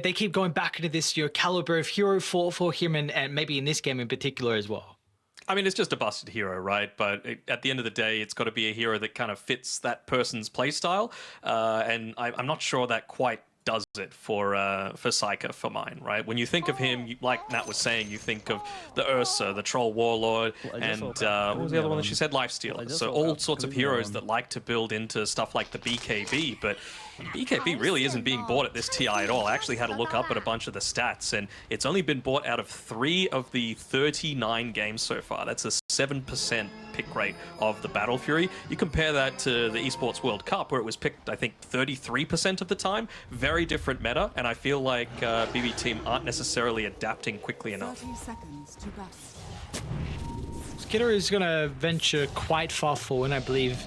they keep going back into this caliber of hero for him and maybe in this game in particular as well. I mean, it's just a busted hero, right? But at the end of the day, it's got to be a hero that kind of fits that person's playstyle. And I'm not sure that quite does it for Psyker for mine, right? When you think of him, like Nat was saying, you think of the Ursa, the Troll Warlord, and what was the other one that she said? Lifestealer. So all sorts of heroes that like to build into stuff like the BKB, but BKB really isn't being bought at this TI at all. I actually had a look up at a bunch of the stats, and it's only been bought out of 3 of the 39 games so far. That's a 7% pick rate of the Battle Fury. You compare that to the Esports World Cup, where it was picked, I think, 33% of the time. Very different meta, and I feel like BB Team aren't necessarily adapting quickly enough. 30 seconds to bust. Skitter is going to venture quite far forward, I believe.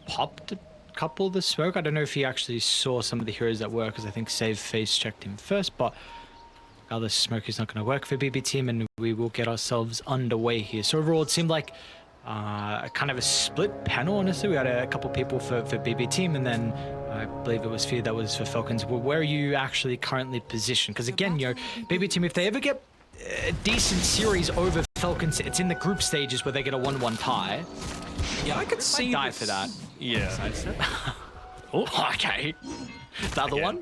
Popped a couple of the smoke. I don't know if he actually saw some of the heroes that were, because I think Save Face checked him first, but other smoke is not going to work for BB Team, and we will get ourselves underway here. So overall, it seemed like kind of a split panel, honestly. We had a couple people for BB Team, and then I believe it was Fear that was for Falcons. Where are you actually currently positioned? Because again, BB Team, if they ever get a decent series over Falcons, it's in the group stages where they get a 1-1 tie. Yeah, I could see die for that. Yeah. Oh, okay. The other one?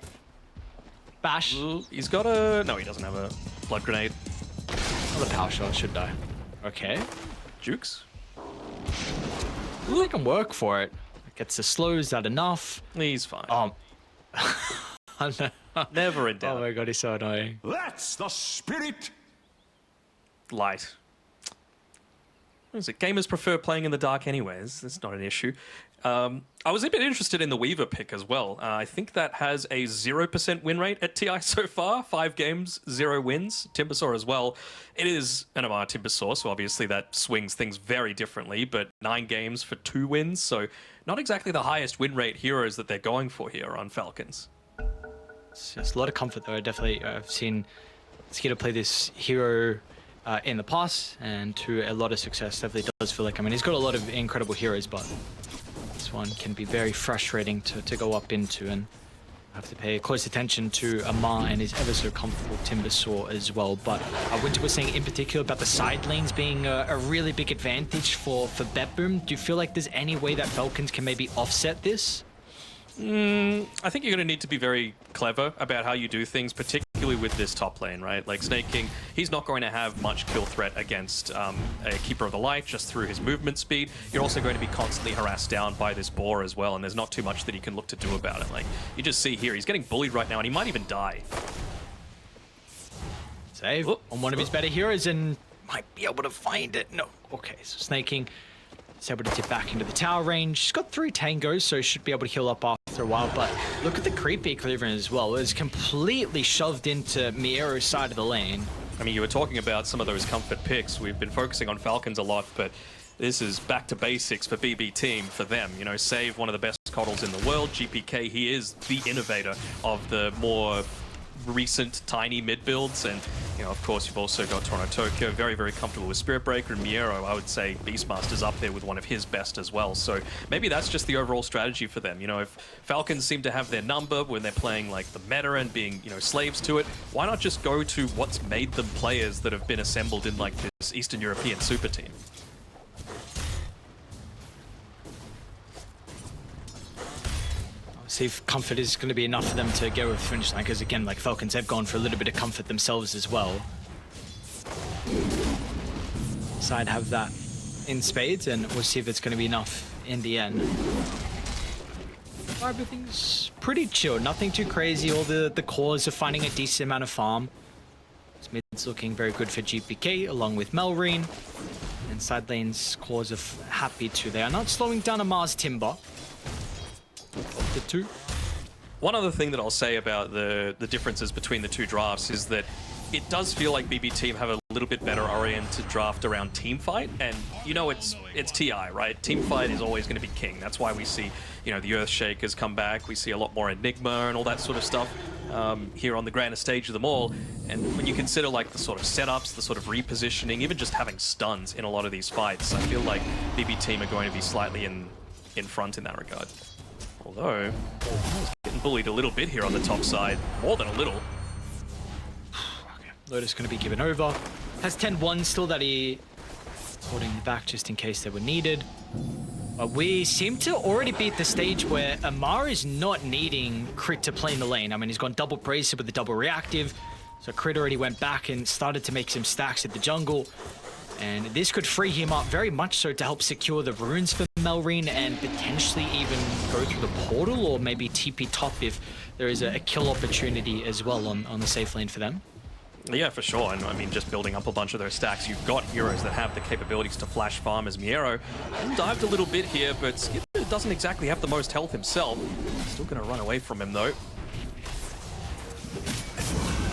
Bash. Ooh, he's got a... No, he doesn't have a blood grenade. Another power shot should die. Okay. Jukes. Ooh, they can work for it. Gets the slow. Is that enough? He's fine. Never in doubt. Oh my god, he's so annoying. That's the spirit. Light. What is it? Gamers prefer playing in the dark anyways. That's not an issue. I was a bit interested in the Weaver pick as well. I think that has a 0% win rate at TI so far. 5 games, 0 wins. Timbersaw as well. It is an MR Timbersaw, so obviously that swings things very differently, but 9 games for 2 wins, so not exactly the highest win rate heroes that they're going for here on Falcons. It's just a lot of comfort though. I've seen Skitter play this hero in the past, and to a lot of success. Definitely does feel like, I mean, he's got a lot of incredible heroes, but this one can be very frustrating to go up into, and have to pay close attention to Amar and his ever so comfortable Timbersaw as well. But Winter was saying in particular about the side lanes being a really big advantage for BetBoom. Do you feel like there's any way that Falcons can maybe offset this? I think you're going to need to be very clever about how you do things, particularly with this top lane, right? Like Snake King, he's not going to have much kill threat against a Keeper of the Light just through his movement speed. You're also going to be constantly harassed down by this boar as well, and there's not too much that he can look to do about it. Like, you just see here, he's getting bullied right now, and he might even die. Save on one of his better heroes, and might be able to find it. No. Okay, so Snake King is able to dip back into the tower range. He's got 3 tangos, so should be able to heal up after a while, but look at the creepy cleavering as well. It was completely shoved into Miero's side of the lane. I mean, you were talking about some of those comfort picks. We've been focusing on Falcons a lot, but this is back to basics for BB Team for them. You know, Save, one of the best coddles in the world. GPK, he is the innovator of the more recent tiny mid builds, and you know, of course, you've also got Toronto Tokyo, very, very comfortable with Spirit Breaker, and Miero, I would say Beastmaster's up there with one of his best as well. So maybe that's just the overall strategy for them. You know, if Falcons seem to have their number when they're playing like the meta and being, you know, slaves to it, why not just go to what's made them players that have been assembled in like this Eastern European super team? See if comfort is going to be enough for them to go with the finish line, because again, like Falcons have gone for a little bit of comfort themselves as well. Side have that in spades, and we'll see if it's going to be enough in the end. Everything's pretty chill, nothing too crazy. All the cores are finding a decent amount of farm. This mid's looking very good for GPK along with Melreen, and side lanes cores are happy too. They are not slowing down a Mars Timber. The 2. One other thing that I'll say about the differences between the 2 drafts is that it does feel like BB Team have a little bit better oriented draft around teamfight, and you know, it's TI, right? Teamfight is always going to be king. That's why we see, you know, the Earthshakers come back. We see a lot more Enigma and all that sort of stuff here on the grandest stage of them all. And when you consider like the sort of setups, the sort of repositioning, even just having stuns in a lot of these fights, I feel like BB Team are going to be slightly in front in that regard. Although, he's getting bullied a little bit here on the top side. More than a little. Okay. Lotus going to be given over. Has 10-1 still that he holding back just in case they were needed. But we seem to already be at the stage where Amar is not needing Crit to play in the lane. I mean, he's gone double bracer with the double reactive. So Crit already went back and started to make some stacks at the jungle. And this could free him up very much so to help secure the runes for Melrine and potentially even go through the portal or maybe TP top if there is a kill opportunity as well on the safe lane for them. Yeah, for sure. And I mean, just building up a bunch of those stacks, you've got heroes that have the capabilities to flash farm as Miero. Dived a little bit here, but Skipper doesn't exactly have the most health himself. Still going to run away from him, though.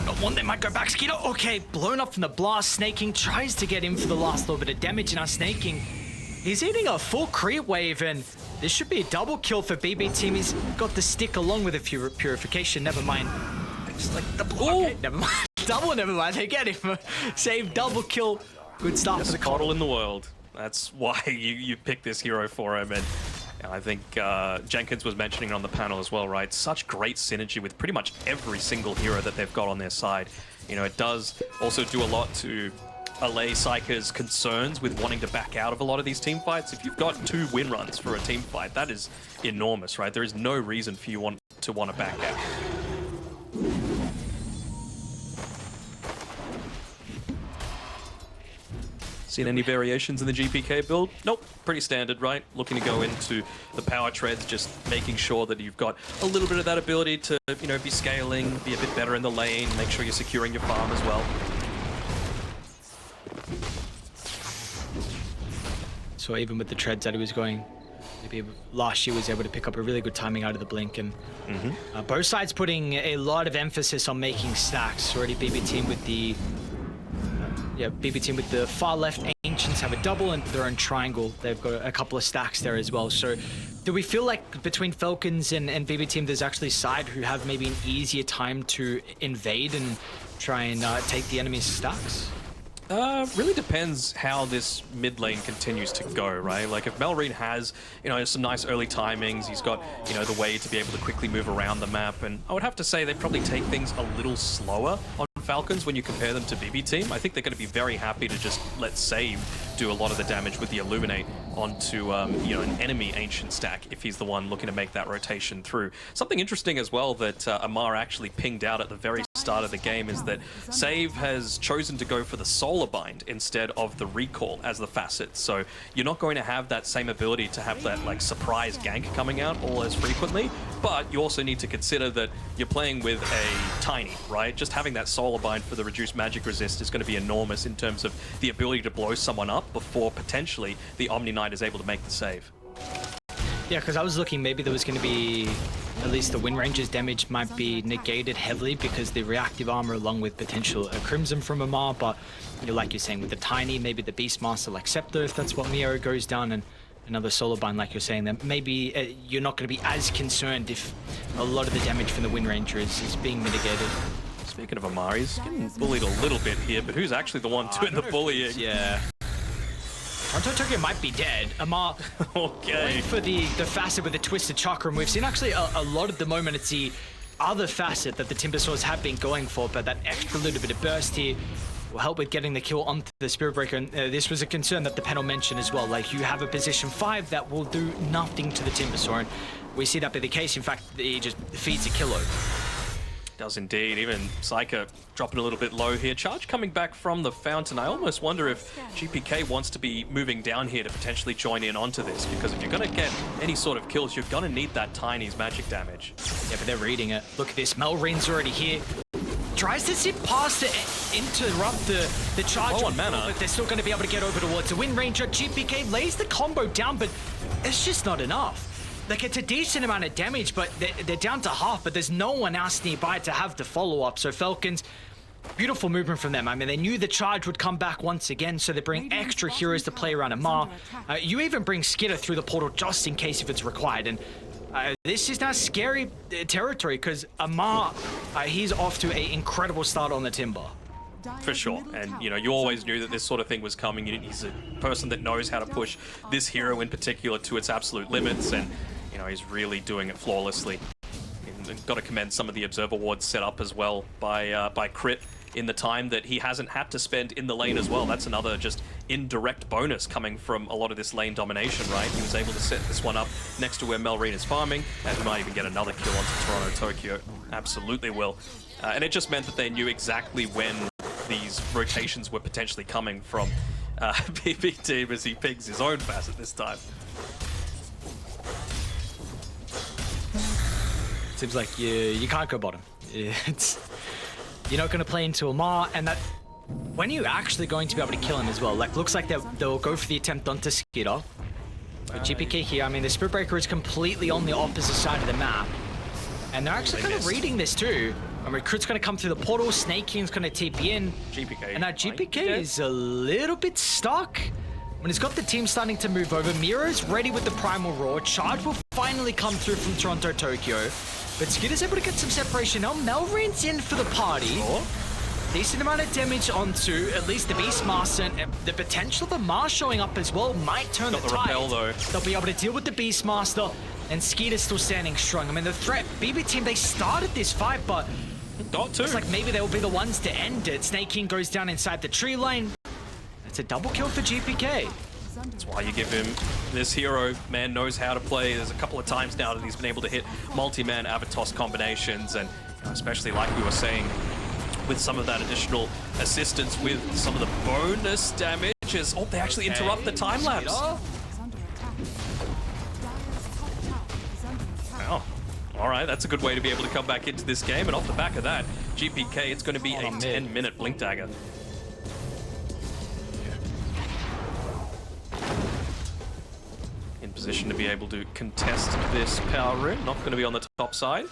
Got one that might go back. Skeeter, okay, blown up from the blast. Snaking tries to get in for the last little bit of damage. Now Snaking, he's eating a full creep wave, and this should be a double kill for BB team. He's got the stick along with a purification. Never mind. It's like the okay, never mind. Double, never mind. They get him. Save, double kill. Good start for the bottle in the world. That's why you picked this hero for him. And I think Jenkins was mentioning on the panel as well, right? Such great synergy with pretty much every single hero that they've got on their side. You know, it does also do a lot to allay Psyker's concerns with wanting to back out of a lot of these team fights. If you've got 2 win runs for a team fight, that is enormous, right? There is no reason for you to want to back out. Seen any variations in the GPK build? Nope, pretty standard, right? Looking to go into the power treads, just making sure that you've got a little bit of that ability to, you know, be scaling, be a bit better in the lane, make sure you're securing your farm as well. So even with the treads that he was going, maybe last year was able to pick up a really good timing out of the blink, and both sides putting a lot of emphasis on making stacks. Already BB team with the BB team with the far left Ancients have a double and their own triangle. They've got a couple of stacks there as well. So do we feel like between Falcons and BB team there's actually side who have maybe an easier time to invade and try and take the enemy's stacks? Really depends how this mid lane continues to go, right? Like if Melrine has, you know, some nice early timings, he's got, you know, the way to be able to quickly move around the map, and I would have to say they probably take things a little slower on Falcons when you compare them to BB team. I think they're going to be very happy to just let Save do a lot of the damage with the Illuminate onto, you know, an enemy Ancient stack if he's the one looking to make that rotation through. Something interesting as well that Amar actually pinged out at the very start of the game is that Save has chosen to go for the Solar Bind instead of the Recall as the facet. So you're not going to have that same ability to have that like surprise gank coming out all as frequently, but you also need to consider that you're playing with a Tiny, right? Just having that Solar Bind for the reduced magic resist is going to be enormous in terms of the ability to blow someone up before potentially the Omni Knight is able to make the save. Yeah, because I was looking, maybe there was going to be, at least the Wind Ranger's damage might be negated heavily because the reactive armor along with potential Crimson from Amar, but you know, like you're saying, with the Tiny, maybe the Beastmaster like Scepter, if that's what Miero goes down, and another Solar Bind like you're saying, then maybe you're not going to be as concerned if a lot of the damage from the Wind Ranger is being mitigated. Speaking of Amar, he's getting bullied a little bit here, but who's actually the one doing the bullying? Yeah. Toronto Tokyo might be dead. Amar went for the facet with the Twisted Chakra, and we've seen actually a lot of the moment it's the other facet that the Timbersaws have been going for, but that extra little bit of burst here will help with getting the kill onto the Spirit Breaker. And this was a concern that the panel mentioned as well. Like, you have a position 5 that will do nothing to the Timbersaw, and we see that be the case. In fact, he just feeds a kilo. Does indeed. Even Psyker dropping a little bit low here. Charge coming back from the fountain. I almost wonder if GPK wants to be moving down here to potentially join in onto this, because if you're going to get any sort of kills, you're going to need that Tiny's magic damage. Yeah, but they're reading it. Look at this. Melrine's already here. Tries to zip past to interrupt the charge on mana, but they're still going to be able to get over towards the Wind Ranger. GPK lays the combo down, but it's just not enough. Like, it's a decent amount of damage, but they're down to half, but there's no one else nearby to have the follow-up. So Falcons, beautiful movement from them. I mean, they knew the charge would come back once again, so they bring extra heroes to play around Amar. You even bring Skitter through the portal just in case if it's required. And this is now scary territory, because Amar, he's off to an incredible start on the Timber. For sure. And, you know, you always knew that this sort of thing was coming. He's a person that knows how to push this hero in particular to its absolute limits. And, you know, he's really doing it flawlessly. And got to commend some of the observer wards set up as well by Crit in the time that he hasn't had to spend in the lane as well. That's another just indirect bonus coming from a lot of this lane domination, right? He was able to set this one up next to where Melreen is farming, and he might even get another kill onto Toronto Tokyo. Absolutely will. And it just meant that they knew exactly when these rotations were potentially coming from BB Team as he pings his own facet this time. Seems like you can't go bottom. You're not going to play into Amar, and that when are you actually going to be able to kill him as well? Like, looks like they'll go for the attempt onto Skitter. GPK here, I mean, the Spirit Breaker is completely on the opposite side of the map. And they're actually kind of reading this too. And Recruit's going to come through the portal, Snake King's going to TP in. GPK. And now GPK is a little bit stuck. When he's got the team starting to move over, Miro's ready with the Primal Roar. Charge will finally come through from Toronto Tokyo. But Skitter's able to get some separation. Now Melreen's in for the party. Oh. Decent amount of damage onto at least the Beastmaster, and the potential of Amar showing up as well might turn the tide. Repel, though. They'll be able to deal with the Beastmaster, and Skeeter's still standing strong. I mean, the threat, BB Team, they started this fight, but it's like maybe they'll be the ones to end it. Snake King goes down inside the tree line. It's a double kill for GPK. That's why you give him this hero. Man knows how to play. There's a couple of times now that he's been able to hit multi-man Avatos combinations, and especially like we were saying, with some of that additional assistance with some of the bonus damages. Oh, they actually interrupt the time lapse. Wow. All right, that's a good way to be able to come back into this game. And off the back of that, GPK, it's going to be a 10-minute Blink Dagger. In position to be able to contest this power room. Not going to be on the top side.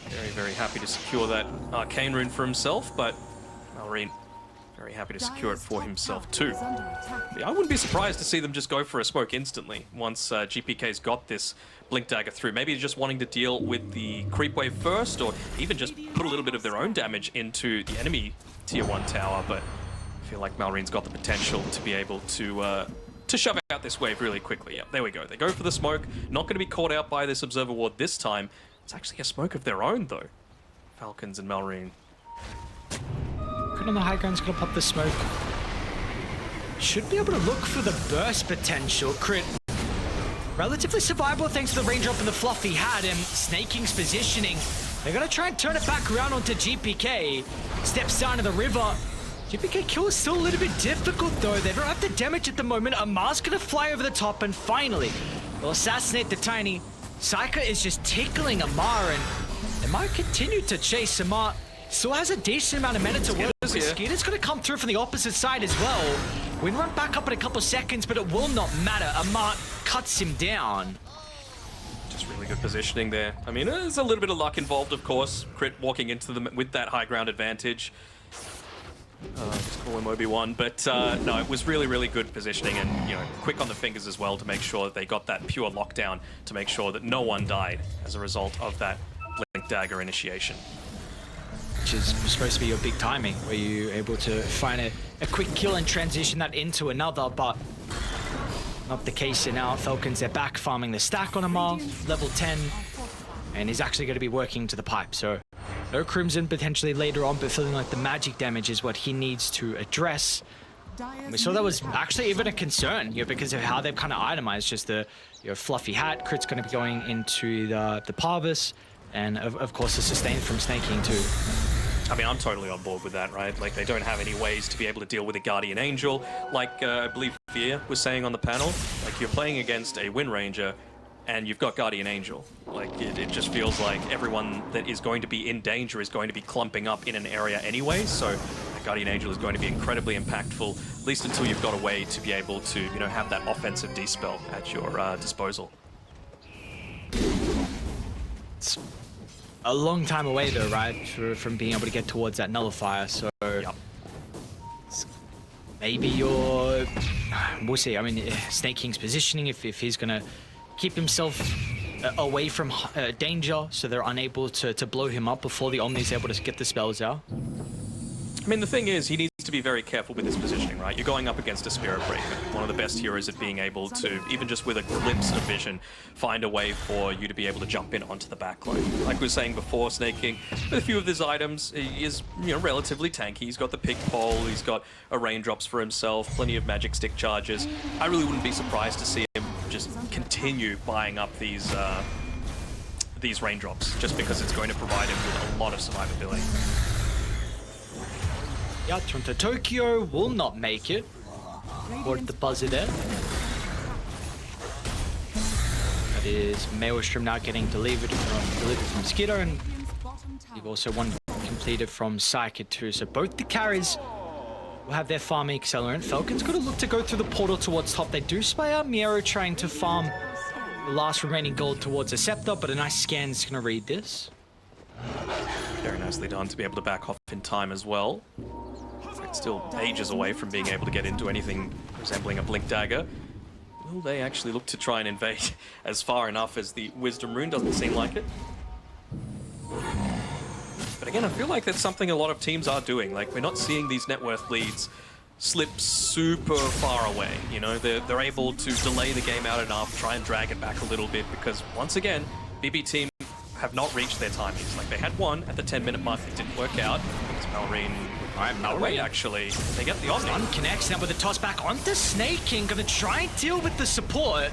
Very, very happy to secure that Arcane Rune for himself, but Melreen very happy to secure it for himself too. Yeah, I wouldn't be surprised to see them just go for a smoke instantly once GPK's got this Blink Dagger through. Maybe just wanting to deal with the creep wave first, or even just put a little bit of their own damage into the enemy tier 1 tower, but I feel like Melreen's got the potential to be able to shove out this wave really quickly. Yep, there we go. They go for the smoke. Not going to be caught out by this Observer Ward this time. It's actually a smoke of their own, though. Falcons and Melreen. Good on the high ground's going to pop the smoke. Should be able to look for the burst potential. Crit. Relatively survivable thanks to the raindrop and the fluff he had, and Snake King's positioning. They're going to try and turn it back around onto GPK. Steps down to the river. GPK kill is still a little bit difficult, though. They don't have the damage at the moment. Amar's going to fly over the top, and finally, they'll assassinate the Tiny. Saika is just tickling Amar, and they might continue to chase. Amar still has a decent amount of mana to work with. Skeeter's going to come through from the opposite side as well. We can run back up in a couple seconds, but it will not matter. Amar cuts him down. Just really good positioning there. I mean, there's a little bit of luck involved, of course. Crit walking into them with that high ground advantage. Just call him Obi-Wan, but no, it was really, really good positioning, and you know, quick on the fingers as well to make sure that they got that pure lockdown to make sure that no one died as a result of that Blink Dagger initiation. Which is supposed to be your big timing, where you're able to find a quick kill and transition that into another, but not the case here now. Falcons, they're back farming the stack on Amar, level 10, and he's actually going to be working to the pipe, so no Crimson potentially later on, but feeling like the magic damage is what he needs to address. And we saw that was actually even a concern, you know, because of how they've kind of itemized just the fluffy hat. Crit's going to be going into the Parvis, and of course the sustain from Snake King too. I mean, I'm totally on board with that, right? Like, they don't have any ways to be able to deal with a Guardian Angel. Like, I believe Fear was saying on the panel, like, you're playing against a Wind Ranger, and you've got Guardian Angel. Like, it just feels like everyone that is going to be in danger is going to be clumping up in an area anyway, so Guardian Angel is going to be incredibly impactful, at least until you've got a way to be able to, you know, have that offensive dispel at your disposal. It's a long time away though, right, from being able to get towards that nullifier, so Yep. maybe we'll see. I mean, Snake King's positioning, if he's gonna keep himself away from danger, so they're unable to blow him up before the Omni's able to get the spells out. I mean, the thing is, he needs to to be very careful with his positioning, right? You're going up against a Spirit Breaker, one of the best heroes at being able to, even just with a glimpse of vision, find a way for you to be able to jump in onto the backline. Like we were saying before, Snake King, with a few of his items, he is, you know, relatively tanky. He's got the pick pole, he's got a raindrops for himself, plenty of magic stick charges. I really wouldn't be surprised to see him just continue buying up these raindrops, just because it's going to provide him with a lot of survivability. Yeah, Toronto Tokyo will not make it. Board the buzzer there. That is Maelstrom now getting delivered from Skiddo, and you've also one completed from Psyker too. So both the carries will have their farming accelerant. Falcons got to look to go through the portal towards top. They do spy out Miero trying to farm the last remaining gold towards a scepter, but a nice scan's going to read this. Very nicely done to be able to back off in time as well. It's still ages away from being able to get into anything resembling a Blink Dagger. Will they actually look to try and invade as far enough as the Wisdom Rune? Doesn't seem like it. But again, I feel like that's something a lot of teams are doing. Like, we're not seeing these net worth leads slip super far away. You know, they're able to delay the game out enough, try and drag it back a little bit, because once again, BB team have not reached their timings. Like, they had one at the 10-minute mark that didn't work out. It's Malrine. Alright, Malrine actually. They get the Omni. Stun connects now with the toss back onto Snake King. Gonna try and deal with the support.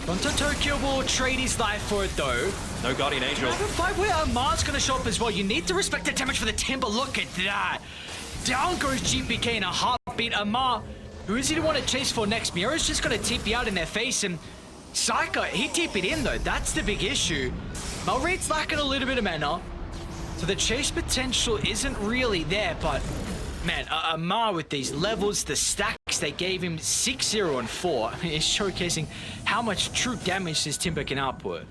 Toronto Tokyo will trade his life for it though. No Guardian Angel. Fight where Amar's gonna show up as well. You need to respect the damage for the Timber. Look at that. Down goes GPK in a heartbeat. Amar, who is he to want to chase for next? Miro's just gonna TP out in their face, and Psyker, he TP'd in though. That's the big issue. Malraid's lacking a little bit of mana, so the chase potential isn't really there, but man, Amar with these levels, the stacks they gave him, 6-0 and 4, I mean, is showcasing how much true damage this Timber can output.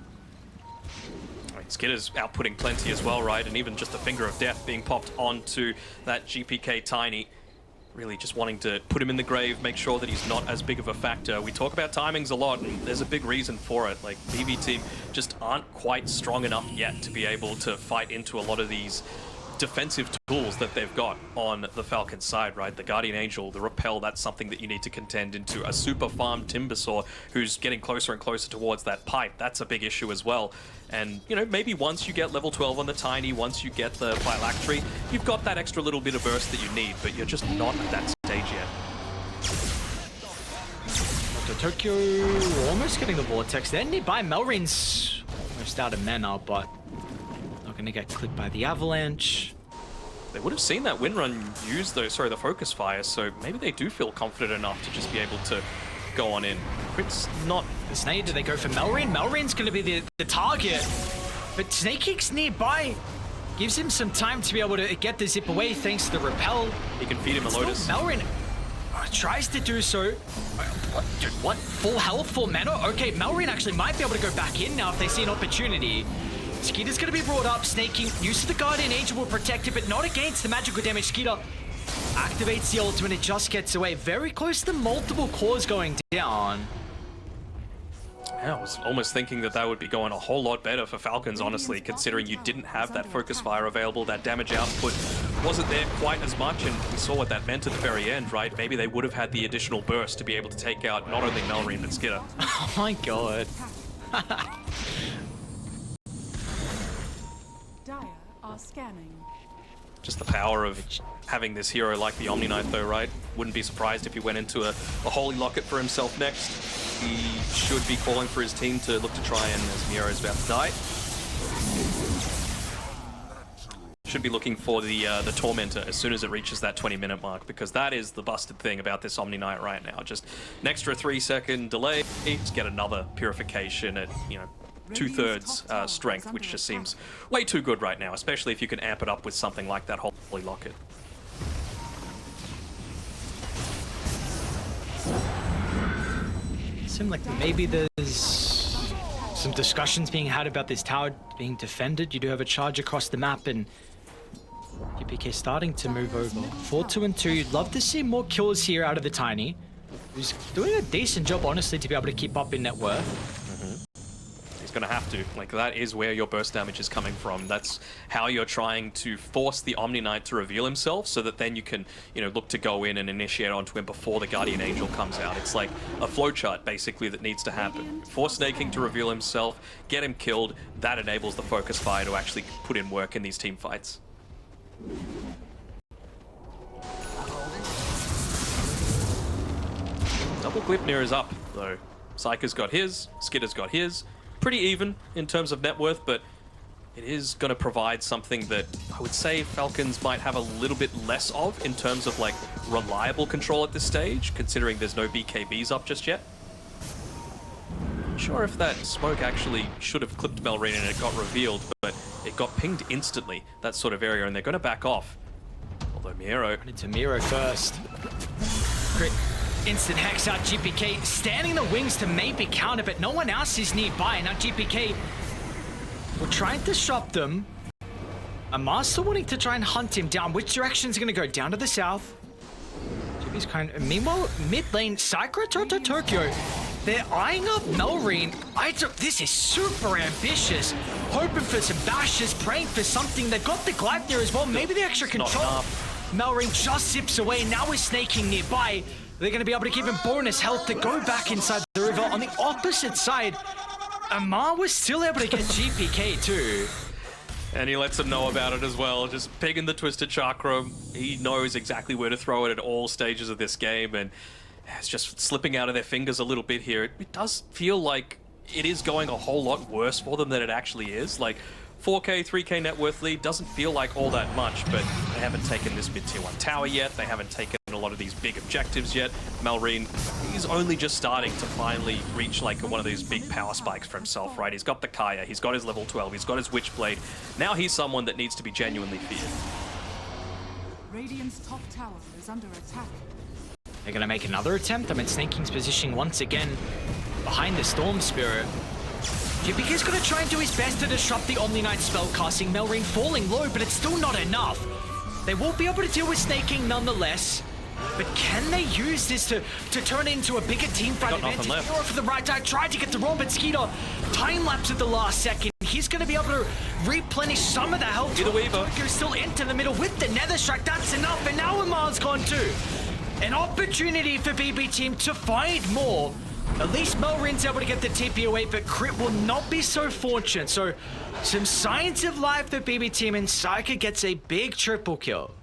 Skitter's outputting plenty as well, right? And even just a Finger of Death being popped onto that GPK Tiny. Really just wanting to put him in the grave, make sure that he's not as big of a factor. We talk about timings a lot, and there's a big reason for it. Like, BB team just aren't quite strong enough yet to be able to fight into a lot of these defensive tools that they've got on the Falcons side, right? The Guardian Angel, the Repel, that's something that you need to contend into. A super farmed Timbersaw who's getting closer and closer towards that pipe, that's a big issue as well. And, you know, maybe once you get level 12 on the Tiny, once you get the Phylactery, you've got that extra little bit of burst that you need, but you're just not at that stage yet. So Tokyo almost getting the Vortex there. Nearby, Melrin's almost out of mana, but not going to get clipped by the Avalanche. They would have seen that Windrun use the Focus Fire, so maybe they do feel confident enough to just be able to go on in. Crit's not... The Snake, do they go for Melrin? Melrin's going to be the target, but Snake King's nearby. Gives him some time to be able to get the zip away thanks to the Repel. He can feed him a Lotus. Melrin tries to do so. What, dude, what? Full health, full mana? Okay, Melrin actually might be able to go back in now if they see an opportunity. Skeeter's going to be brought up. Snake King, use of the Guardian Angel will protect it, but not against the magical damage. Skeeter activates the ultimate, it just gets away. Very close to multiple cores going down. Yeah, I was almost thinking that that would be going a whole lot better for Falcons, honestly, considering you didn't have that Focus Fire available, that damage output wasn't there quite as much, and we saw what that meant at the very end, right? Maybe they would have had the additional burst to be able to take out not only Melrine, but Skitter. Oh my god. Dire are scanning. Just the power of having this hero like the Omni Knight though, right? Wouldn't be surprised if he went into a Holy Locket for himself next. He should be calling for his team to look to try and, as Miero is about to die, should be looking for the Tormentor as soon as it reaches that 20-minute mark, because that is the busted thing about this Omni Knight right now. Just an extra 3-second delay to get another purification at, you know, 2/3 strength, which just seems way too good right now, especially if you can amp it up with something like that Holy Locket. Seems like maybe there's some discussions being had about this tower being defended. You do have a charge across the map, and GPK starting to move over. 4-2-2. You'd love to see more kills here out of the Tiny, who's doing a decent job, honestly, to be able to keep up in net worth. going to have to. Like, that is where your burst damage is coming from. That's how you're trying to force the Omni Knight to reveal himself so that then you can, look to go in and initiate onto him before the Guardian Angel comes out. It's like a flowchart, basically, that needs to happen. Force Snaking to reveal himself, get him killed. That enables the Focus Fire to actually put in work in these team fights. Double Gleipnir is up, though. Psyker's got his, Skitter's got his. Pretty even in terms of net worth, but it is going to provide something that I would say Falcons might have a little bit less of in terms of, like, reliable control at this stage, considering there's no BKBs up just yet. Not sure if that smoke actually should have clipped Melrine and it got revealed, but it got pinged instantly, that sort of area, and they're going to back off. Although Miro... Into Miro first. Great. Instant hex out. GPK standing in the wings to maybe counter, but no one else is nearby. Now GPK will try and disrupt them. Amar's still wanting to try and hunt him down. Which direction is going to go? Down to the south. GP's kind of... Meanwhile, mid lane, Sakura to Tokyo. They're eyeing up Melrine. This is super ambitious. Hoping for some bashes, praying for something. They've got the Gleipnir as well. Maybe the extra control. Melrine just zips away. Now we're snaking nearby. They're going to be able to give him bonus health to go back inside the river. On the opposite side, Amar was still able to get GPK too. And he lets him know about it as well. Just pinging the Twisted Chakra. He knows exactly where to throw it at all stages of this game. And it's just slipping out of their fingers a little bit here. It does feel like it is going a whole lot worse for them than it actually is. Like, 4K, 3K net worth lead doesn't feel like all that much, but they haven't taken this mid-tier 1 tower yet. They haven't taken a lot of these big objectives yet. Melrine, he's only just starting to finally reach like one of these big power spikes for himself, right? He's got the Kaya, he's got his level 12, he's got his Witchblade. Now he's someone that needs to be genuinely feared. Radiant's top tower is under attack. They're going to make another attempt. I mean, Snaking's positioning once again behind the Storm Spirit. GPK's going to try and do his best to disrupt the Omni Knight spellcasting. Melrine falling low, but it's still not enough. They will be able to deal with Snaking nonetheless. But can they use this to turn it into a bigger team fight advantage? Miro for the right side, tried to get the roll, but Skeeter time-lapse at the last second. He's going to be able to replenish some of the health. Either Weaver. Goes still into the middle with the Nether Strike. That's enough, and now Amar's gone too. An opportunity for BB team to find more. At least Melrine's able to get the TP away, but Crit will not be so fortunate. So, some signs of life for BB team, and Psyker gets a big triple kill.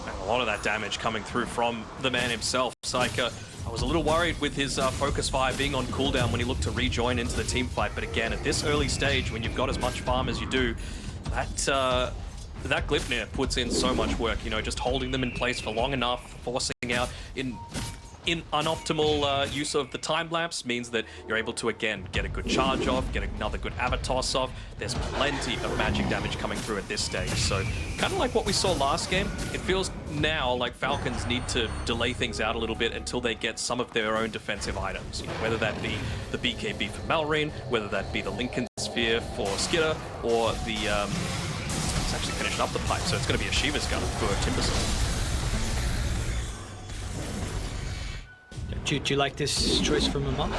And a lot of that damage coming through from the man himself. Psyker, I was a little worried with his Focus Fire being on cooldown when he looked to rejoin into the team fight. But again, at this early stage, when you've got as much farm as you do, that Gleipnir puts in so much work, just holding them in place for long enough, forcing out in unoptimal use of the time lapse means that you're able to, again, get a good charge off, get another good Avatos off. There's plenty of magic damage coming through at this stage. So kind of like what we saw last game, it feels now like Falcons need to delay things out a little bit until they get some of their own defensive items. Whether that be the BKB for Melrine, whether that be the Lincoln Sphere for Skitter, or the... it's actually finished up the pipe, so it's going to be a Shiva's Gun for Timbersaw. Do you like this choice from Amar?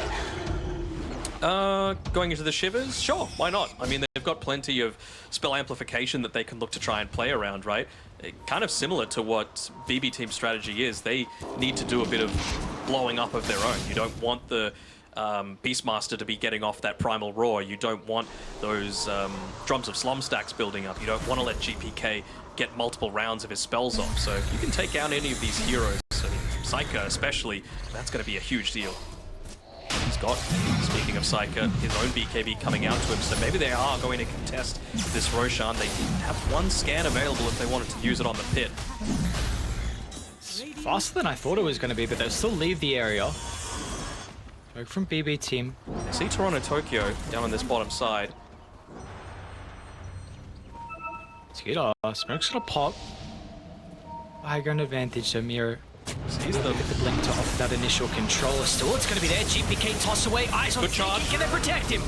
Going into the Shivers? Sure, why not? I mean, they've got plenty of spell amplification that they can look to try and play around, right? Kind of similar to what BB Team's strategy is. They need to do a bit of blowing up of their own. You don't want the Beastmaster to be getting off that Primal Roar. You don't want those Drums of Slum stacks building up. You don't want to let GPK get multiple rounds of his spells off. So if you can take out any of these heroes, Psyker especially, that's going to be a huge deal. He's got, speaking of Psyker, his own BKB coming out to him, so maybe they are going to contest this Roshan. They have one scan available if they wanted to use it on the pit. It's faster than I thought it was going to be, but they'll still leave the area. Smoke from BB team. I see Toronto Tokyo down on this bottom side. Skeeter, Smoke's going to pop. High ground advantage, so Miro. Sees them. Get the blink to offer that initial control. Still, it's going to be there. GPK toss away. Eyes on Snaking. Can they protect him?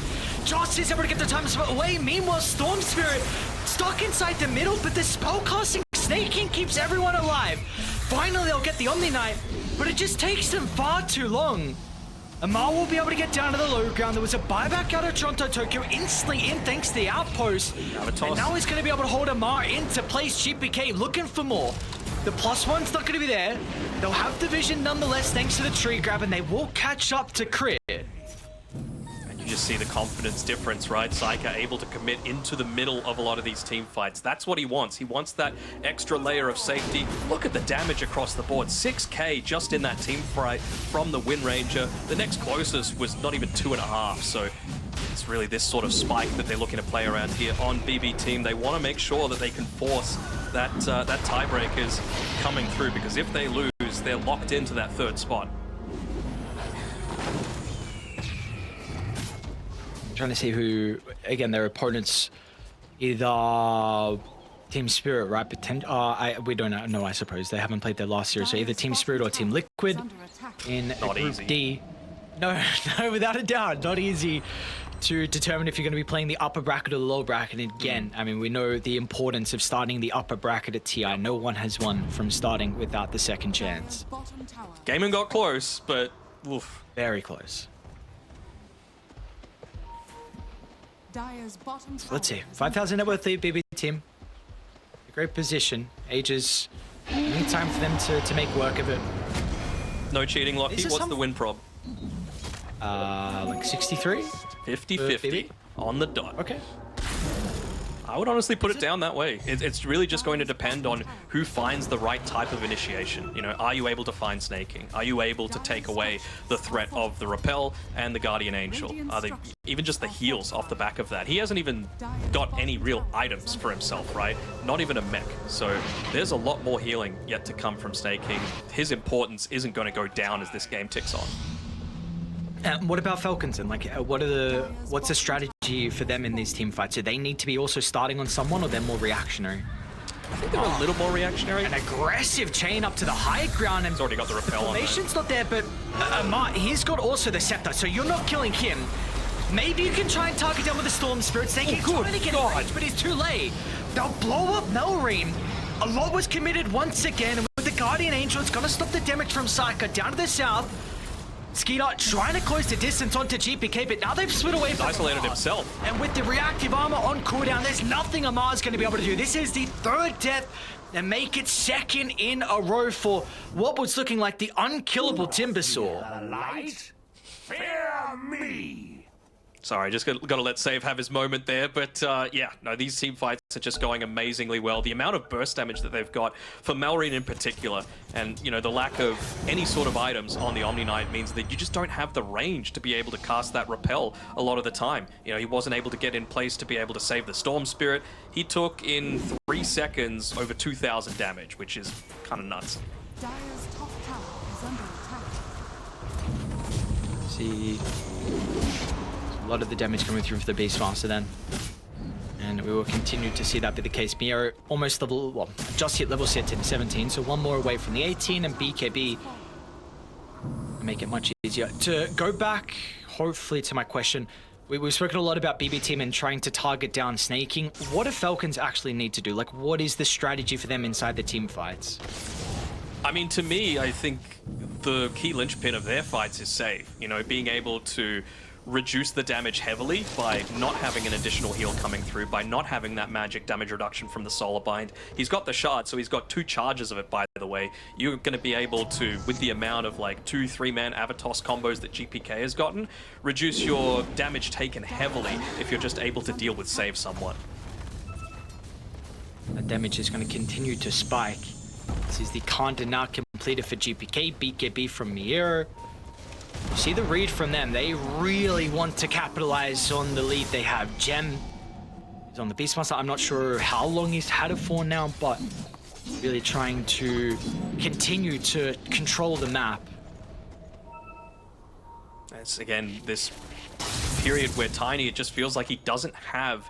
Joss is able to get the time spell away. Meanwhile, Storm Spirit stuck inside the middle, but the spellcasting Snaking keeps everyone alive. Finally, they'll get the Omni Knight, but it just takes them far too long. Amar will be able to get down to the low ground. There was a buyback out of Toronto Tokyo instantly in thanks to the outpost. And now he's going to be able to hold Amar into place. GPK looking for more. The +1's not going to be there. They'll have the vision nonetheless thanks to the tree grab, and they will catch up to Crit. You just see the confidence difference, right? Psyker able to commit into the middle of a lot of these team fights. That's what he wants. He wants that extra layer of safety. Look at the damage across the board. 6k just in that team fight from the Wind Ranger. The next closest was not even 2.5, so it's really this sort of spike that they're looking to play around here on BB Team. They want to make sure that they can force that tiebreakers coming through, because if they lose, they're locked into that third spot. Trying to see who, again, their opponents, either Team Spirit, right? We don't know, I suppose. They haven't played their last series, so either Team Spirit or Team Liquid in Not Group easy. D. No, without a doubt, not easy to determine if you're going to be playing the upper bracket or the lower bracket. And again, I mean, we know the importance of starting the upper bracket at TI. No one has won from starting without the second chance. Gaming got close, but oof. Very close. Let's see. 5,000 net worth lead, BB Team. A great position. Ages. Any time for them to make work of it. No cheating, Lockie. What's the win prob? Like 63? 50-50 on the dot. Okay. I would honestly put it down that way. It's really just going to depend on who finds the right type of initiation. You know, are you able to find snaking? Are you able to take away the threat of the repel and the Guardian Angel? Are they even just the heals off the back of that? He hasn't even got any real items for himself, right? Not even a mech. So there's a lot more healing yet to come from snaking. His importance isn't going to go down as this game ticks on. What about Falcons and like what's the strategy for them in these team fights? Do they need to be also starting on someone, or they're more reactionary? I think they're a little more reactionary. An aggressive chain up to the high ground, and He's already got the repel on. formation's not there, but Amar, he's got also the scepter, so you're not killing him. Maybe you can try and target down with the Storm Spirit. They can try to get in range, but he's too late. They'll blow up Melream. A lot was committed once again, and with the Guardian Angel, it's gonna stop the damage from Psyker down to the south. Skeeter trying to close the distance onto GPK, but now they've split away from Isolated Amar. himself. And with the reactive armor on cooldown, there's nothing Amar's going to be able to do. This is the third death and make it second in a row for what was looking like the unkillable Timbersaw. Light? Fear me! Sorry, just got to let Save have his moment there. But yeah, no, these team fights are just going amazingly well. The amount of burst damage that they've got for Melreen in particular, and you know, the lack of any sort of items on the Omni Knight means that you just don't have the range to be able to cast that repel a lot of the time. You know, he wasn't able to get in place to be able to save the Storm Spirit. He took in 3 seconds over 2,000 damage, which is kind of nuts. Dire's top tower is under attack. See a lot of the damage coming through for the Beastmaster then. And we will continue to see that be the case. Miero almost level, well, just hit level 17, so one more away from the 18, and BKB make it much easier. To go back, hopefully, to my question, we've spoken a lot about BB Team and trying to target down snaking. What do Falcons actually need to do? Like, what is the strategy for them inside the team fights? I mean, to me, I think the key linchpin of their fights is save. You know, being able to reduce the damage heavily by not having an additional heal coming through, by not having that magic damage reduction from the Solar Bind. He's got the shard, so he's got 2 charges of it, by the way. You're going to be able to, with the amount of like 2-3-man Avatos combos that GPK has gotten, reduce your damage taken heavily if you're just able to deal with save somewhat. That damage is going to continue to spike. This is the counter now completed for GPK, BKB from Miero. You see the read from them. They really want to capitalize on the lead they have. Gem is on the Beastmaster. I'm not sure how long he's had it for now, but really trying to continue to control the map. It's, again, this period where Tiny, it just feels like he doesn't have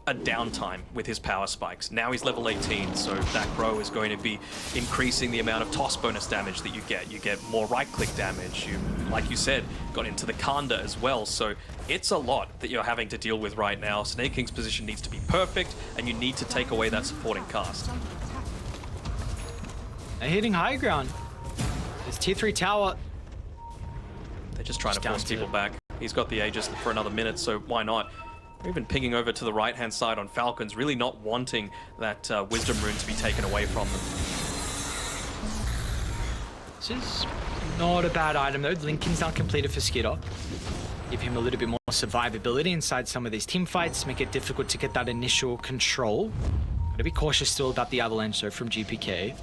a downtime with his power spikes. Now he's level 18, so that grow is going to be increasing the amount of toss bonus damage that you get. You get more right-click damage. You, like you said, got into the Kanda as well, so it's a lot that you're having to deal with right now. Snake King's position needs to be perfect, and you need to take away that supporting cast. They're hitting high ground. This tier 3 tower They're just trying to down force to- people back. He's got the Aegis for another minute, so why not? They're even pinging over to the right-hand side on Falcons, really not wanting that Wisdom Rune to be taken away from them. This is not a bad item though. Lincoln's now completed for Skitter. Give him a little bit more survivability inside some of these team fights, make it difficult to get that initial control. Gotta be cautious still about the Avalanche though from GPK.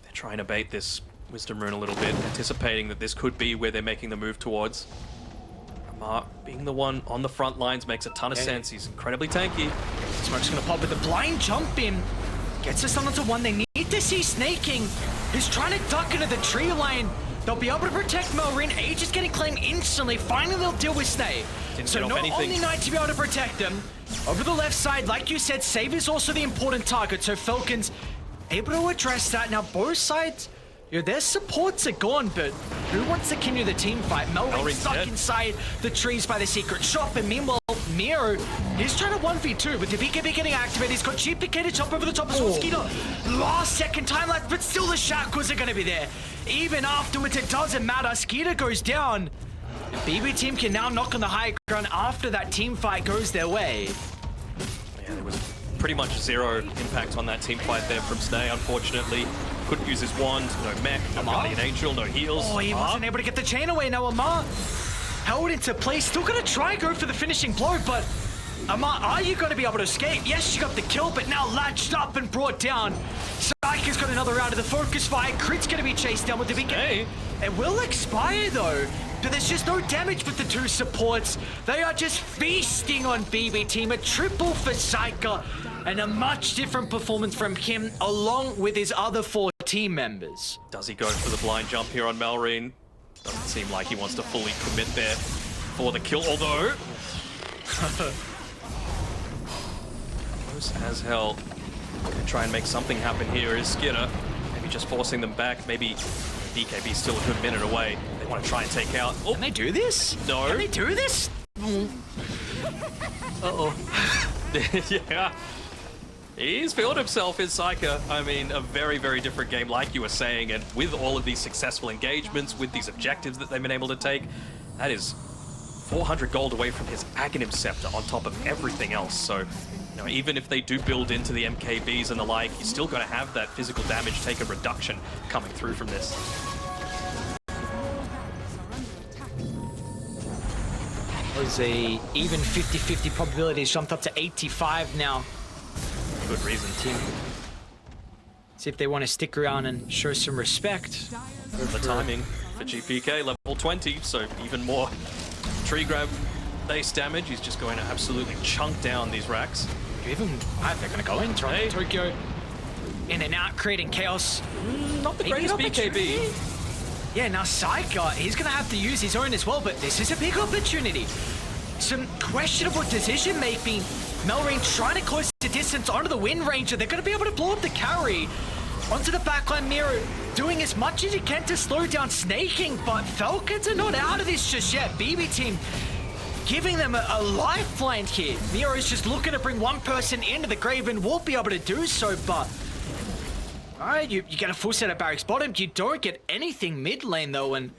They're trying to bait this Wisdom Rune a little bit, anticipating that this could be where they're making the move towards. Amar being the one on the front lines makes a ton of sense. He's incredibly tanky. Smoke's gonna pop with the blind jump in. Gets us onto one. They need to see snaking. He's trying to duck into the tree line. They'll be able to protect Melrin. Age is getting claimed instantly. Finally, they'll deal with Snay. So not only Knight to be able to protect them. Over the left side, like you said, Save is also the important target. So Falcons able to address that. Now both sides, you know, their supports are gone, but who wants to continue the team fight? Melrin stuck inside the trees by the secret shop, and meanwhile, Miro, he's trying to 1v2, but the BKB getting activated. He's got GPK to jump over the top as well. Skeeter, last second time left, but still the shackles are going to be there. Even afterwards, it doesn't matter. Skeeter goes down. The BB team can now knock on the high ground after that team fight goes their way. Yeah, there was pretty much zero impact on that team fight there from Snay, unfortunately. Couldn't use his wand, no mech, no Guardian Angel, no heals. Oh, he wasn't able to get the chain away. Now Amar held into place, still gonna try and go for the finishing blow, but Amar, are you gonna be able to escape? Yes, you got the kill, but now latched up and brought down. Syka's got another round of the focus fire. Crit's gonna be chased down with the big game. It will expire though, but there's just no damage with the two supports. They are just feasting on BB team. A triple for Syka, and a much different performance from him along with his other 4 team members. Does he go for the blind jump here on Melrin? Doesn't seem like he wants to fully commit there for the kill, although... Close as hell. Gonna try and make something happen here is Skitter. Maybe just forcing them back. Maybe BKB still a good minute away. They want to try and take out... Oh, Can they do this? No. Can they do this? Uh-oh. yeah. He's filled himself in Syka. I mean, a very, very different game, like you were saying, and with all of these successful engagements, with these objectives that they've been able to take, that is 400 gold away from his Aghanim Scepter on top of everything else. So, you know, even if they do build into the MKBs and the like, you're still going to have that physical damage take a reduction coming through from this. Was a even 50-50 probability. It's jumped up to 85 now. Good reason. Team. See if they want to stick around and show some respect. The timing for GPK, level 20, so even more tree grab base damage. He's just going to absolutely chunk down these racks. Even they're going to go in. Tokyo in and out, creating chaos. Not the greatest BKB. Yeah, now Syka, he's going to have to use his own as well, but this is a big opportunity. Some questionable decision making. Melrin trying to close the distance onto the Wind Ranger. They're going to be able to blow up the carry. Onto the backline, Miro doing as much as he can to slow down Snaking, but Falcons are not out of this just yet. BB team giving them a lifeline here. Miro is just looking to bring one person into the grave and won't be able to do so, but... Alright, you get a full set of barracks bottom. You don't get anything mid lane though, and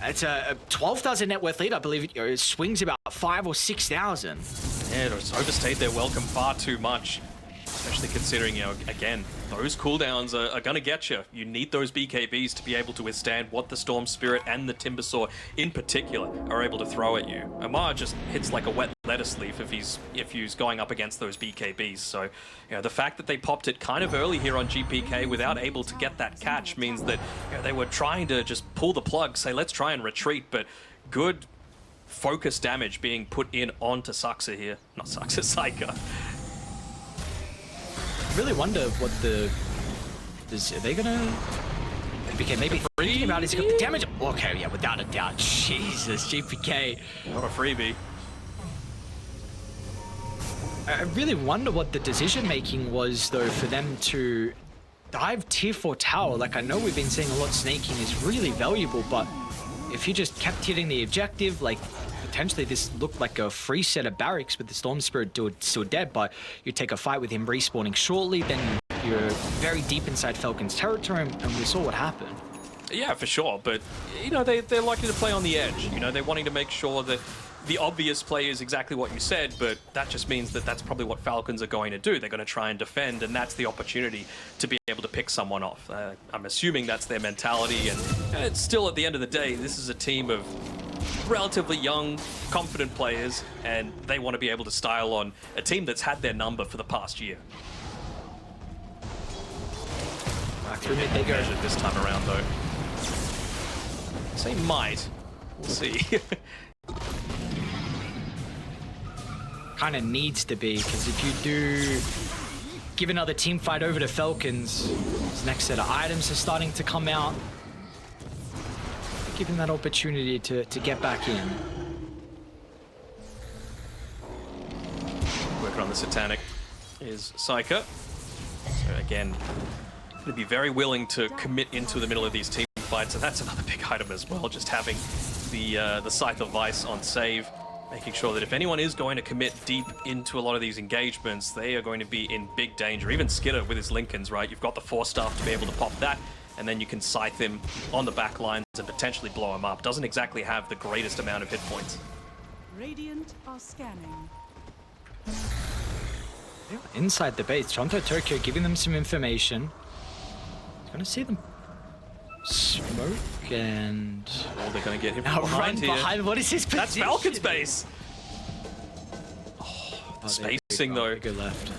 it's a 12,000 net worth lead. I believe it swings about 5,000 or 6,000. Yeah, it's overstayed their welcome far too much. Especially considering, you know, again, those cooldowns are going to get you. You need those BKBs to be able to withstand what the Storm Spirit and the Timbersaw in particular are able to throw at you. Amar just hits like a wet lettuce leaf if he's going up against those BKBs. So, you know, the fact that they popped it kind of early here on GPK without able to get that catch means that, you know, they were trying to just pull the plug, say, let's try and retreat, but good focus damage being put in onto Saxa here. Not Saxa, Syka. I really wonder what the... Are they gonna... BK maybe thinking about it, he's got the damage... Okay, yeah, without a doubt. Jesus, GPK. Not a freebie. I really wonder what the decision making was, though, for them to dive tier 4 tower. Like, I know we've been seeing a lot snaking is really valuable, but if you just kept hitting the objective, like, potentially this looked like a free set of barracks with the Storm Spirit still dead, but you take a fight with him respawning shortly, then you're very deep inside Falcon's territory, and we saw what happened. Yeah, for sure. But, you know, they're likely to play on the edge. You know, they're wanting to make sure that the obvious play is exactly what you said, but that just means that that's probably what Falcons are going to do. They're going to try and defend, and that's the opportunity to be able to pick someone off. I'm assuming that's their mentality, and it's still, at the end of the day, this is a team of relatively young, confident players, and they want to be able to style on a team that's had their number for the past year. Back through mid they go. Measured this time around, though. Say might. We'll see. Kind of needs to be, because if you do give another team fight over to Falcons, this next set of items are starting to come out. Give him that opportunity to get back in. Working on the Satanic is Psyker. So again, going to be very willing to commit into the middle of these team fights, and that's another big item as well, just having the Scythe of Vice on save, making sure that if anyone is going to commit deep into a lot of these engagements, they are going to be in big danger. Even Skidder with his Lincolns, right? You've got the Force Staff to be able to pop that, and then you can Scythe him on the back lines and potentially blow him up. Doesn't exactly have the greatest amount of hit points. Radiant are scanning. Inside the base, Chonto Tokyo giving them some information. He's gonna see them smoke and... Oh, they're going to get him from Now behind run here. behind. What is his position? That's Falcon's base. Oh, the spacing, though. Go left.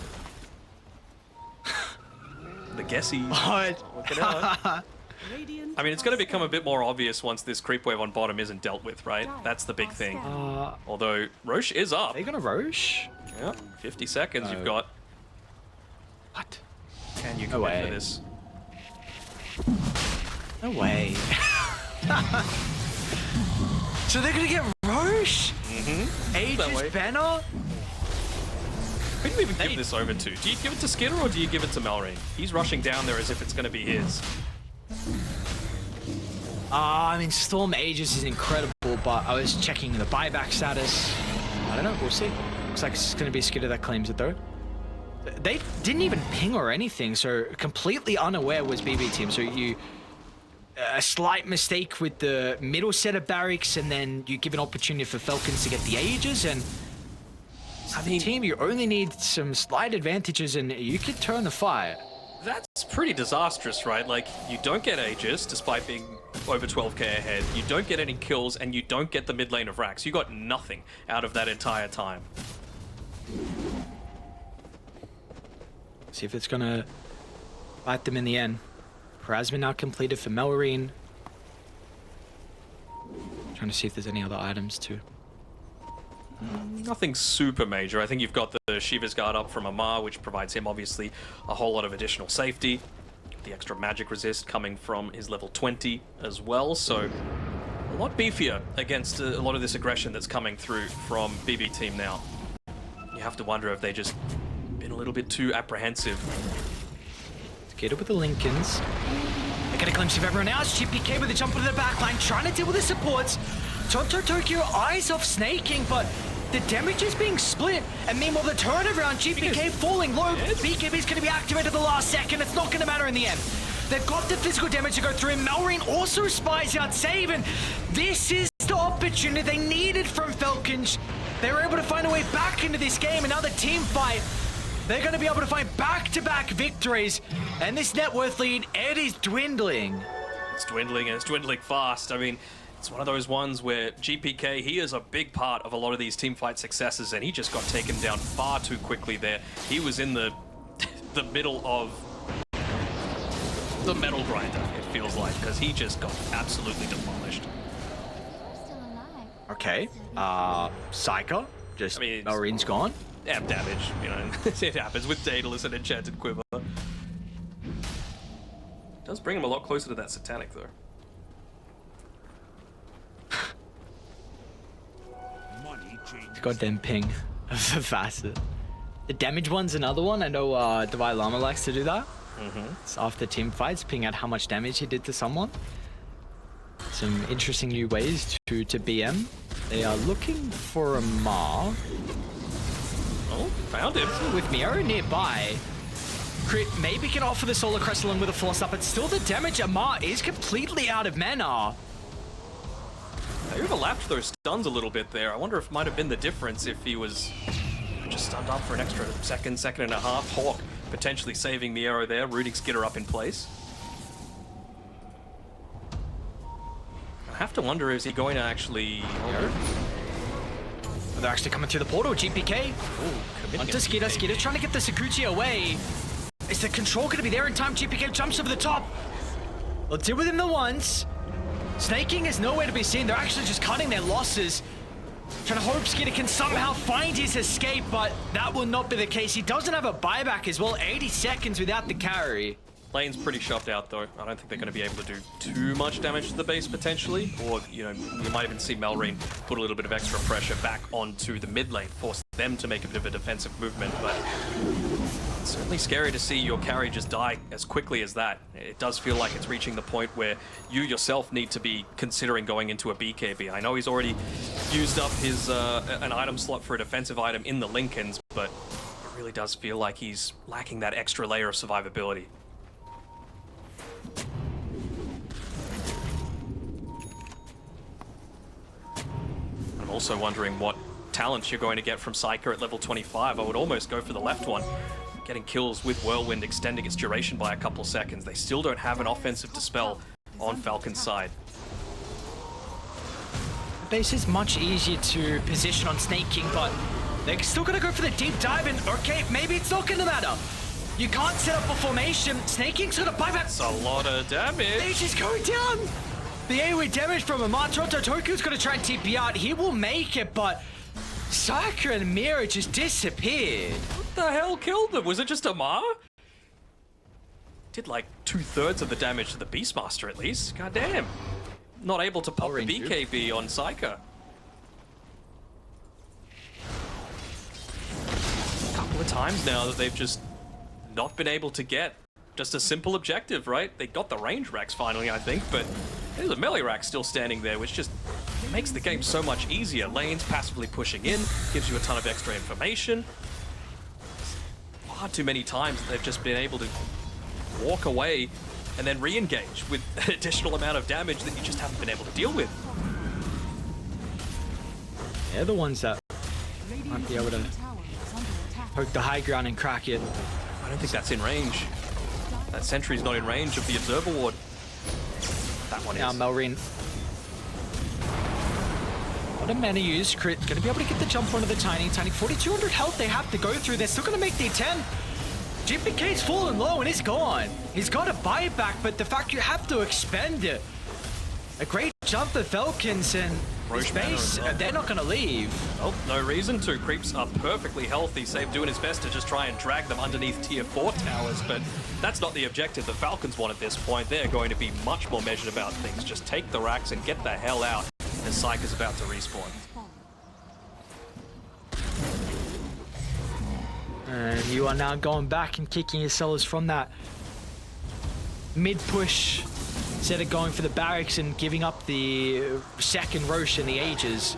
The guessy. What? Working out. Radiant I mean, it's going to are become a bit more obvious once this creep wave on bottom isn't dealt with, right? That's the big thing. Although, Roche is up. Are they gonna Roche? Yeah, 50 seconds No. you've got. What? Can you No commit way. for this? No way. So they're gonna get Roche? That way. Aegis Banner? Who do you even give this over to? Do you give it to Skidder or do you give it to Malrine? He's rushing down there as if it's going to be his. I mean, Storm Aegis is incredible, but I was checking the buyback status. I don't know, we'll see. Looks like it's gonna be Skidder that claims it though. They didn't even ping or anything, so completely unaware was BB team. So you, a slight mistake with the middle set of barracks, and then you give an opportunity for Falcons to get the Aegis, and I mean, team, you only need some slight advantages and you can turn the fight. That's pretty disastrous, right? Like, you don't get Aegis despite being over 12k ahead. You don't get any kills, and you don't get the mid lane of Rax. You got nothing out of that entire time. See if it's gonna bite them in the end. Plasma now completed for Melrine. Trying to see if there's any other items too. Nothing super major. I think you've got the Shiva's Guard up from Amar, which provides him obviously a whole lot of additional safety. The extra magic resist coming from his level 20 as well, so a lot beefier against a lot of this aggression that's coming through from BB team now. You have to wonder if they just been a little bit too apprehensive. Get it with the Lincolns. They get a glimpse of everyone else. GPK with a jump into the backline, trying to deal with the supports. Tonto Tokyo eyes off snaking, but the damage is being split. And meanwhile, the turnaround, GPK falling low. BKB is going to be activated at the last second. It's not going to matter in the end. They've got the physical damage to go through. Melrine also spies out save, and this is the opportunity they needed from Falcons. They were able to find a way back into this game. Another team fight. They're going to be able to find back-to-back victories. And this net worth lead, it is dwindling. It's dwindling, and it's dwindling fast. I mean, it's one of those ones where GPK, he is a big part of a lot of these teamfight successes, and he just got taken down far too quickly there. He was in the middle of the metal grinder, it feels like, because he just got absolutely demolished. Okay, Psycho, just, I mean, Melrine's gone. Amp damage, you know, it happens with Daedalus and Enchanted Quiver. Does bring him a lot closer to that Satanic, though. Goddamn ping of the facet. The damage one's another one. I know Divine Llama likes to do that. It's after team fights, ping out how much damage he did to someone. Some interesting new ways to BM. They are looking for a Ma. Oh, found him. With Miura nearby. Crit maybe can offer the Solar Crest along with a Force Up, but still the damage Amar is completely out of mana. They overlapped those stuns a little bit there. I wonder if it might have been the difference if he was just stunned up for an extra second and a half. Hawk potentially saving the arrow there, rooting Skitter up in place. I have to wonder, is he going to actually... They're actually coming through the portal. GPK onto Skitter. Skitter trying to get the Sakuchi away. Is the control going to be there in time? GPK jumps over the top. They'll deal with him the once. Snaking is nowhere to be seen. They're actually just cutting their losses. Trying to hope Skitter can somehow find his escape, but that will not be the case. He doesn't have a buyback as well. 80 seconds without the carry. Lane's pretty shoved out though. I don't think they're going to be able to do too much damage to the base potentially. Or, you know, we might even see Melreen put a little bit of extra pressure back onto the mid lane, force them to make a bit of a defensive movement. But it's certainly scary to see your carry just die as quickly as that. It does feel like it's reaching the point where you yourself need to be considering going into a BKB. I know he's already used up his an item slot for a defensive item in the Lincolns, but it really does feel like he's lacking that extra layer of survivability. I'm also wondering what talents you're going to get from Psyker at level 25. I would almost go for the left one. Getting kills with Whirlwind, extending its duration by a couple seconds. They still don't have an offensive dispel on Falcon's side. Base is much easier to position on Snaking, but they're still going to go for the deep dive, and okay, maybe it's not going to matter. You can't set up a formation. Snaking's going to buy back. That's a lot of damage. Age is going down. The AoE damage from Amar. Toku's going to try and TP out. He will make it, but Sakura and Mira just disappeared. What the hell killed them? Was it just Amar? Did like 2/3 of the damage to the Beastmaster at least. God damn. Not able to pop the BKB on Psyker. A couple of times now that they've just not been able to get just a simple objective, right? They got the range racks finally, I think, but there's a melee rack still standing there, which just makes the game so much easier. Lanes passively pushing in, gives you a ton of extra information. Far too many times they've just been able to walk away and then re-engage with an additional amount of damage that you just haven't been able to deal with. They're the ones that might be able to poke the high ground and crack it. I don't think that's in range. That sentry's not in range of the Observer Ward. That one is. Now Melreen. What a mana use. Crit gonna be able to get the jump onto the Tiny. 4,200 health they have to go through. They're still gonna make the attempt. GPK's fallen low and he's gone. He's got a buyback, but the fact you have to expend it. A great jump for Falcons and Space, they're not gonna leave. Oh, no reason to. Creeps are perfectly healthy. Save doing his best to just try and drag them underneath tier 4 towers, but that's not the objective the Falcons want at this point. They're going to be much more measured about things. Just take the racks and get the hell out as Psych is about to respawn. And you are now going back and kicking your sellers from that mid-push instead of going for the barracks and giving up the second Roche and the Ages.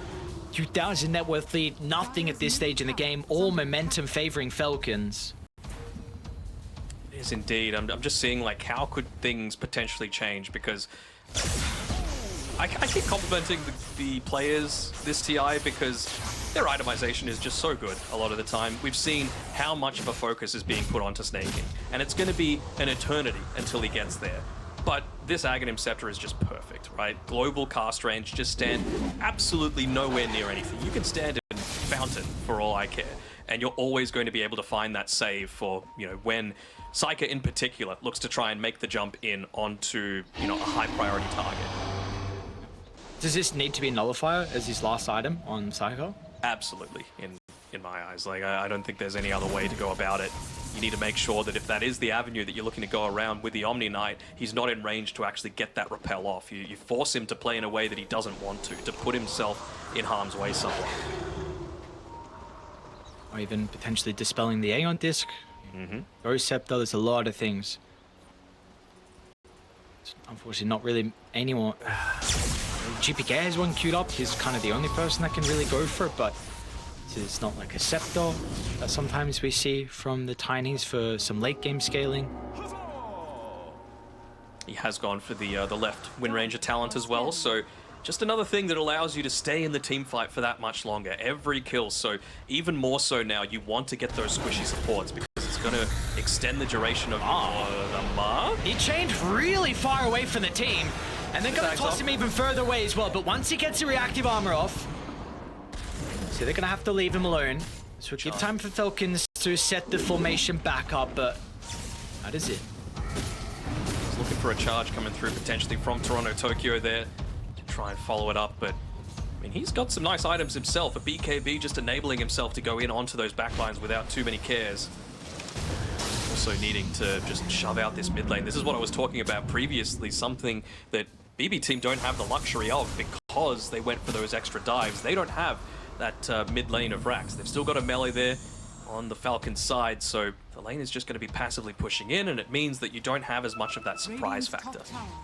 2,000 net worth lead, nothing at this stage in the game, all momentum favoring Falcons. It is indeed. I'm just seeing, like, how could things potentially change, because I keep complimenting the players this TI because their itemization is just so good a lot of the time. We've seen how much of a focus is being put onto Snaking, and it's going to be an eternity until he gets there. But this Aghanim Scepter is just perfect, right? Global cast range, just stand absolutely nowhere near anything. You can stand in Fountain for all I care, and you're always going to be able to find that save for, you know, when Psyker in particular looks to try and make the jump in onto, you know, a high priority target. Does this need to be a nullifier as his last item on Psycho? Absolutely, in my eyes. Like, I don't think there's any other way to go about it. You need to make sure that if that is the avenue that you're looking to go around with the Omni Knight, he's not in range to actually get that repel off. You force him to play in a way that he doesn't want to put himself in harm's way somewhat. Or even potentially dispelling the Aeon Disc. Ghost Scepter, there's a lot of things. It's unfortunately not really anyone. GPK has one queued up. He's kind of the only person that can really go for it, but This is not like a scepter that sometimes we see from the Tinies for some late game scaling. He has gone for the left Wind Ranger talent as well, so just another thing that allows you to stay in the team fight for that much longer. Every kill, so even more so now, you want to get those squishy supports because it's going to extend the duration of the Mar. He chained really far away from the team, and they're going to toss him even further away as well. But once he gets the reactive armor off, so they're going to have to leave him alone. So give time for Falcons to set the formation back up, but that is it. He's looking for a charge coming through potentially from Toronto Tokyo there to try and follow it up, but I mean, he's got some nice items himself. A BKB just enabling himself to go in onto those backlines without too many cares. Also needing to just shove out this mid lane. This is what I was talking about previously, something that BB team don't have the luxury of because they went for those extra dives. They don't have that mid lane of racks. They've still got a melee there on the Falcons side, so the lane is just going to be passively pushing in, and it means that you don't have as much of that surprise factor.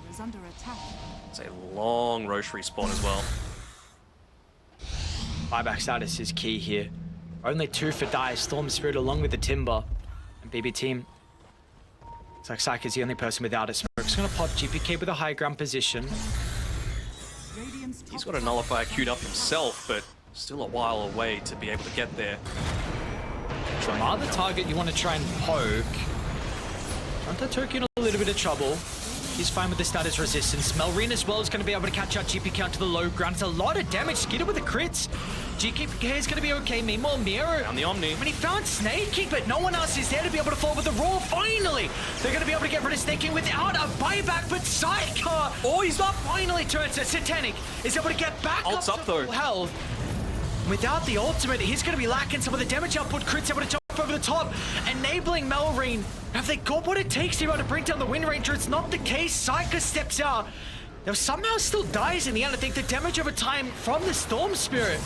It's a long Roche respawn as well. Buyback status is key here. Only 2 for Dire, Storm Spirit along with the Timber. And BB team, looks like Psyche is the only person without a smoke. It's going to pop GPK with a high ground position. He's got a nullifier queued up himself, but still a while away to be able to get there. Jamar, the target you want to try and poke. Toronto Tokyo in a little bit of trouble. He's fine with the status resistance. Melrine as well is going to be able to catch out GPK onto the low ground. It's a lot of damage. Skidder with the crits. GPK is going to be okay. Meanwhile, Miro. Down the Omni. I mean, he found Snake King, but no one else is there to be able to fall with the Roar. Finally, they're going to be able to get rid of Snake King without a buyback, but Psyker. Oh, he's up. Finally turns to Satanic. Is able to get back Ult's up up, to though. full health. Without the ultimate, he's going to be lacking some of the damage output. Crit's able to jump over the top, enabling Melrine. Have they got what it takes here to bring down the Wind Ranger? It's not the case. Psyker steps out. Now somehow still dies in the end. I think the damage over time from the Storm Spirit.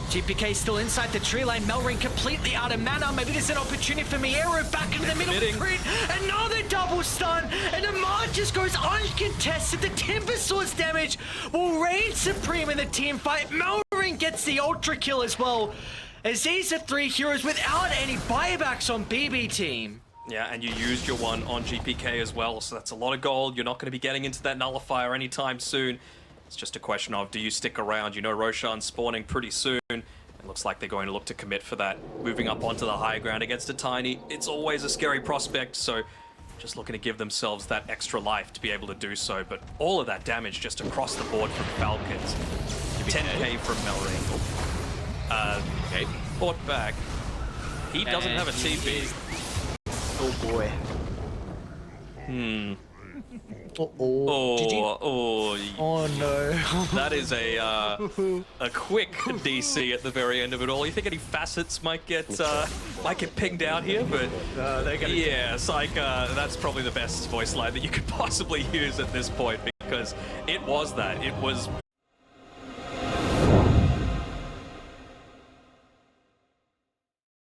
GPK still inside the tree line. Melrine completely out of mana. Maybe there's an opportunity for Miero back into the middle of the crit. Another double stun. And the Mar just goes uncontested. The Timber Sword's damage will reign supreme in the team fight. Melrine gets the ultra kill as well. As these are 3 heroes without any buybacks on BB team. Yeah, and you used your one on GPK as well, so that's a lot of gold. You're not going to be getting into that nullifier anytime soon. It's just a question of, do you stick around? You know Roshan's spawning pretty soon. It looks like they're going to look to commit for that. Moving up onto the high ground against a Tiny, it's always a scary prospect, so just looking to give themselves that extra life to be able to do so. But all of that damage just across the board from Falcons. 10k from Melrine. Okay, fought back. He doesn't have a TP. Oh boy. Oh no. That is a quick DC at the very end of it all. You think any facets might get pinged out here, but yeah, it's like that's probably the best voice line that you could possibly use at this point, because it was